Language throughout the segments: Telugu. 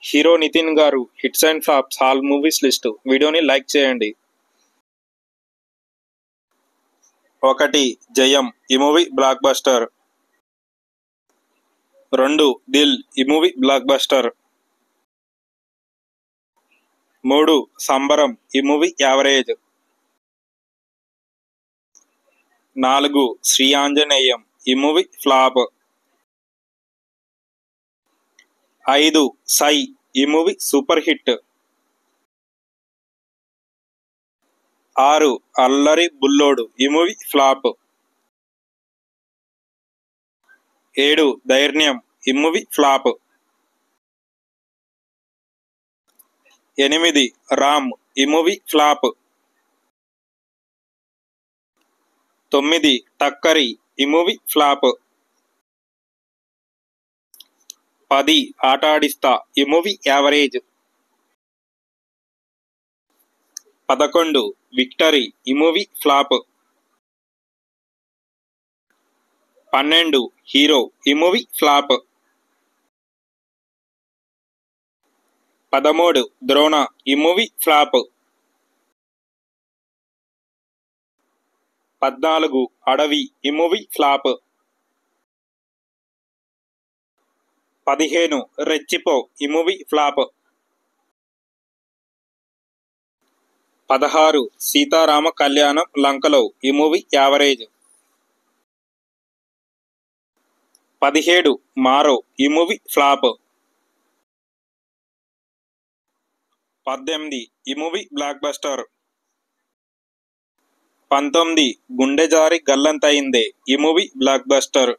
హీరో నితిన్ గారు hits and flops all movies list. వీడియోని లైక్ చేయండి. 1. జయం ఈ మూవీ బ్లాక్ బస్టర్. 2. దిల్ ఈ మూవీ బ్లాక్ బస్టర్. 3. సంబరం ఈ మూవీ యావరేజ్. 4. శ్రీ ఆంజనేయం ఈ మూవీ ఫ్లాప్. 5. సై ఈ మూవీ సూపర్ హిట్. 6. అల్లరి బుల్లోడు ఈ మూవీ ఫ్లాప్. 7. ధైర్యం ఈ మూవీ ఫ్లాప్. 8. రామ్ ఈ మూవీ ఫ్లాప్. 9. టక్కరి ఈ మూవీ ఫ్లాప్. 10. ఆట ఆడిస్తా ఈ మూవీ యావరేజ్. 11. విక్టరీ ఈ మూవీ ఫ్లాప్. 12. హీరో ఈ మూవీ ఫ్లాప్. 13. ద్రోణ ఈ మూవీ ఫ్లాప్. 14. అడవి ఈ మూవీ ఫ్లాప్. 15. రెచ్చిపో ఈ మూవీ ఫ్లాప్. 16. సీతారామ కళ్యాణం లంకలో ఈ మూవీ యావరేజ్. 17. మారో ఈ మూవీ ఫ్లాప్. 18. ఈ మూవీ బ్లాక్ బస్టర్. 19. గుండె జారి గల్లంతయిందే ఈ movie block buster.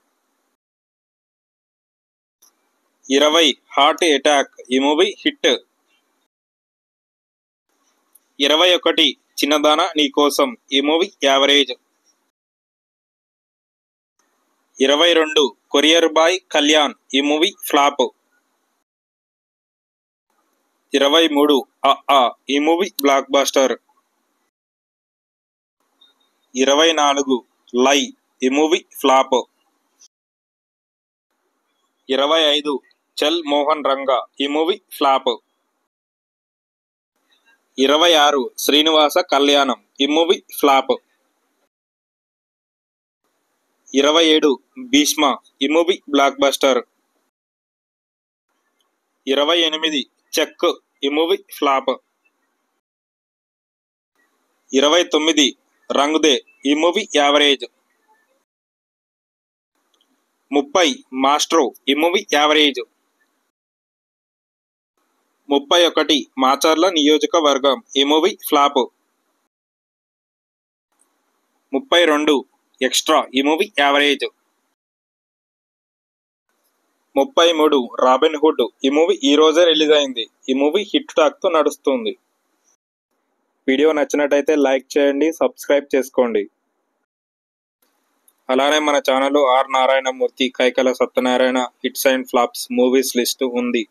20. Heart attack ఈ మూవీ హిట్. 21. చిన్నదాన నీకోసం ఈ movie average. 22. Courier boy Kalyan ఈ మూవీ ఫ్లాప్. 23. ఈ మూవీ బ్లాక్ బస్టర్. 24. లై ఈ మూవీ ఫ్లాప్. 25. చల్ మోహన్ రంగా ఈ మూవీ ఫ్లాప్. 26. శ్రీనివాస కళ్యాణం ఈ మూవీ ఫ్లాప్. 27. భీష్మ ఈ మూవీ బ్లాక్ బస్టర్. 28. చెక్ ఈ మూవీ ఫ్లాప్. 29. రంగ్దే ఈ మూవీ యావరేజ్. 30. మాస్ట్రో ఈ మూవీ యావరేజ్. 31. మాచర్ల నియోజకవర్గం ఈ మూవీ ఫ్లాప్. 32. ఎక్స్ట్రా ఈ మూవీ యావరేజ్. 33. రాబిన్ హుడ్ ఈ మూవీ ఈ రోజే రిలీజ్ అయింది. ఈ మూవీ హిట్ టాక్ తో నడుస్తుంది. వీడియో నచ్చినట్టయితే లైక్ చేయండి, సబ్స్క్రైబ్ చేసుకోండి. అలానే మన ఛానల్లో R Narayanamurthy, Kaikala Satyanarayana hits and flops movies list ఉంది.